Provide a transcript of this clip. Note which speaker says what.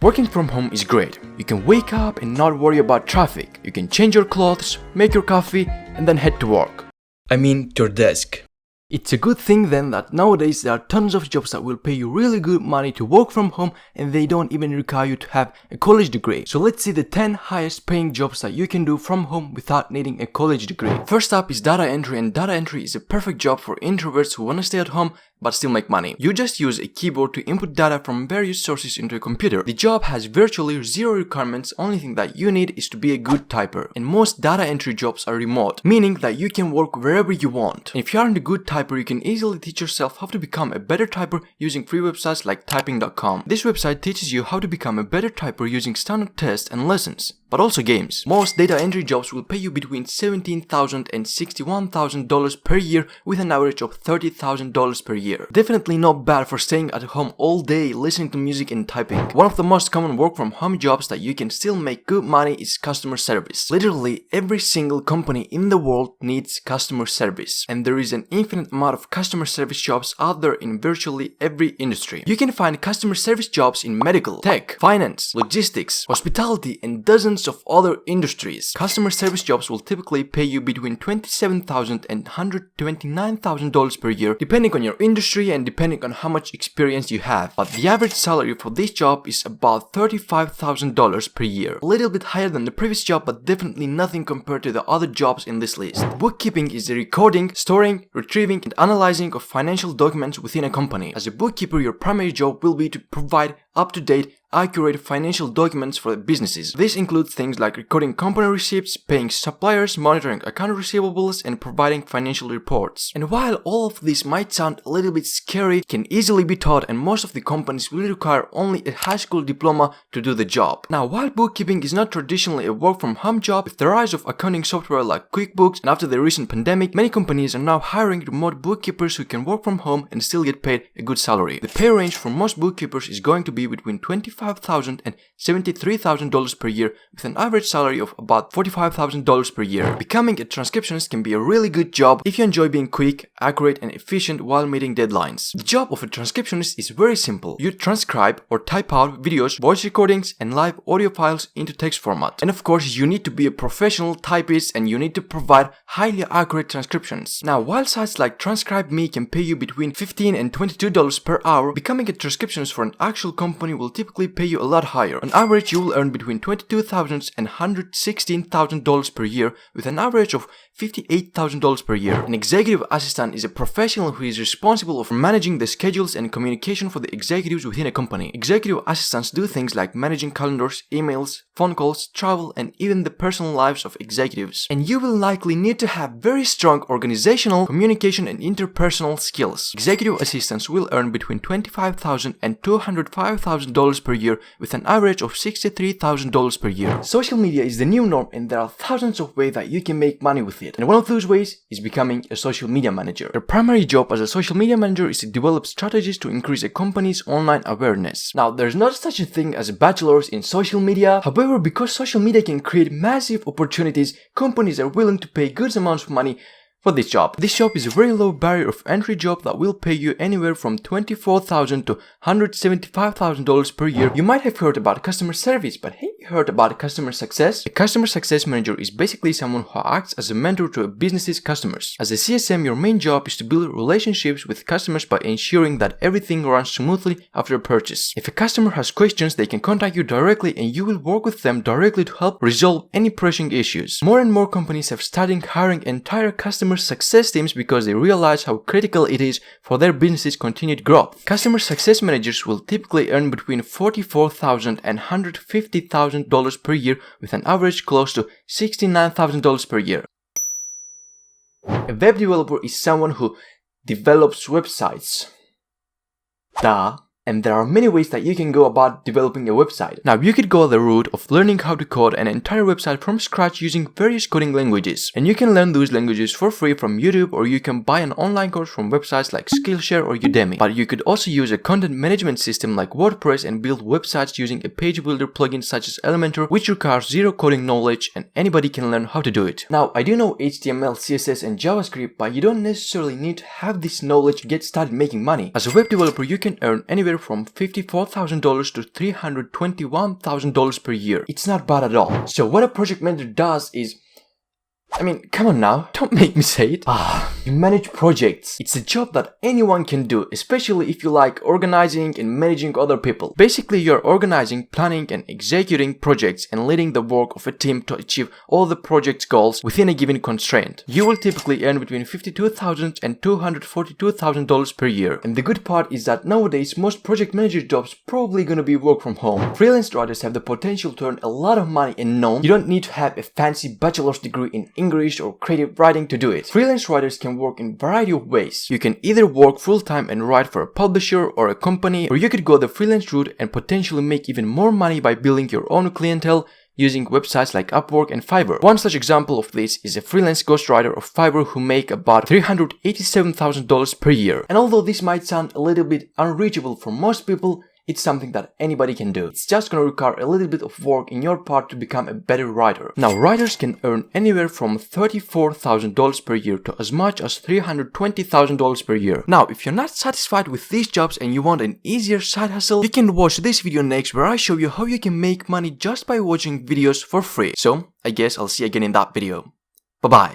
Speaker 1: Working from home is great. You can wake up and not worry about traffic. You can change your clothes, make your coffee, and then head to work. I mean, to your desk. It's a good thing then that nowadays there are tons of jobs that will pay you really good money to work from home and they don't even require you to have a college degree. So let's see the 10 highest paying jobs that you can do from home without needing a college degree. First up is data entry, and data entry is a perfect job for introverts who want to stay at home but still make money. You just use a keyboard to input data from various sources into a computer. The job has virtually zero requirements. Only thing that you need is to be a good typer. And most data entry jobs are remote, meaning that you can work wherever you want. And if you aren't a good typer, you can easily teach yourself how to become a better typer using free websites like typing.com. This website teaches you how to become a better typer using standard tests and lessons, but also games. Most data entry jobs will pay you between $17,000 and $61,000 per year with an average of $30,000 per year. Definitely not bad for staying at home all day listening to music and typing. One of the most common work from home jobs that you can still make good money is customer service. Literally every single company in the world needs customer service, and there is an infinite amount of customer service jobs out there in virtually every industry. You can find customer service jobs in medical, tech, finance, logistics, hospitality, and dozens of other industries. Customer service jobs will typically pay you between $27,000 and $129,000 per year, depending on your industry and depending on how much experience you have. But the average salary for this job is about $35,000 per year. A little bit higher than the previous job, but definitely nothing compared to the other jobs in this list. Bookkeeping is the recording, storing, retrieving, and analyzing of financial documents within a company. As a bookkeeper, your primary job will be to provide up-to-date, accurate financial documents for the businesses. This includes things like recording company receipts, paying suppliers, monitoring account receivables, and providing financial reports. And while all of this might sound a little bit scary, it can easily be taught, and most of the companies will require only a high school diploma to do the job. Now, while bookkeeping is not traditionally a work-from-home job, with the rise of accounting software like QuickBooks and after the recent pandemic, many companies are now hiring remote bookkeepers who can work from home and still get paid a good salary. The pay range for most bookkeepers is going to be between $25,000 and $73,000 per year, with an average salary of about $45,000 per year. Becoming a transcriptionist can be a really good job if you enjoy being quick, accurate, and efficient while meeting deadlines. The job of a transcriptionist is very simple. You transcribe or type out videos, voice recordings, and live audio files into text format. And of course, you need to be a professional typist and you need to provide highly accurate transcriptions. Now, while sites like TranscribeMe can pay you between $15 and $22 per hour, becoming a transcriptionist for an actual company will typically pay you a lot higher. On average, you will earn between $22,000 and $116,000 per year, with an average of $58,000 per year. An executive assistant is a professional who is responsible for managing the schedules and communication for the executives within a company. Executive assistants do things like managing calendars, emails, phone calls, travel, and even the personal lives of executives. And you will likely need to have very strong organizational, communication, and interpersonal skills. Executive assistants will earn between $25,000 and $205,000 per year, with an average of $63,000 per year. Social media is the new norm, and there are thousands of ways that you can make money with it. And one of those ways is becoming a social media manager. Your primary job as a social media manager is to develop strategies to increase a company's online awareness. Now, there's not such a thing as a bachelor's in social media. However, because social media can create massive opportunities, companies are willing to pay good amounts of money for this job. This job is a very low barrier of entry job that will pay you anywhere from $24,000 to $175,000 per year. You might have heard about customer service, but have you heard about customer success? A customer success manager is basically someone who acts as a mentor to a business's customers. As a CSM, your main job is to build relationships with customers by ensuring that everything runs smoothly after a purchase. If a customer has questions, they can contact you directly and you will work with them directly to help resolve any pressing issues. More and more companies have started hiring entire customer success teams because they realize how critical it is for their business's continued growth. Customer success managers will typically earn between $44,000 and $150,000 per year, with an average close to $69,000 per year. A web developer is someone who develops websites. Duh. And there are many ways that you can go about developing a website. Now, you could go the route of learning how to code an entire website from scratch using various coding languages. And you can learn those languages for free from YouTube, or you can buy an online course from websites like Skillshare or Udemy. But you could also use a content management system like WordPress and build websites using a page builder plugin such as Elementor, which requires zero coding knowledge and anybody can learn how to do it. Now, I do know HTML, CSS, and JavaScript, but you don't necessarily need to have this knowledge to get started making money. As a web developer, you can earn anywhere anywhere from $54,000 to $321,000 per year. It's not bad at all. So what a project manager does is, come on now, don't make me say it. You manage projects. It's a job that anyone can do, especially if you like organizing and managing other people. Basically, you're organizing, planning and executing projects and leading the work of a team to achieve all the project's goals within a given constraint. You will typically earn between $52,000 and $242,000 per year. And the good part is that nowadays, most project manager jobs probably gonna be work from home. Freelance writers have the potential to earn a lot of money and known you don't need to have a fancy bachelor's degree in English or creative writing to do it. Freelance writers can work in a variety of ways. You can either work full-time and write for a publisher or a company, or you could go the freelance route and potentially make even more money by building your own clientele using websites like Upwork and Fiverr. One such example of this is a freelance ghostwriter of Fiverr who make about $387,000 per year. And although this might sound a little bit unreachable for most people, it's something that anybody can do. It's just gonna require a little bit of work in your part to become a better writer. Now, writers can earn anywhere from $34,000 per year to as much as $320,000 per year. Now, if you're not satisfied with these jobs and you want an easier side hustle, you can watch this video next where I show you how you can make money just by watching videos for free. So, I guess I'll see you again in that video. Bye-bye.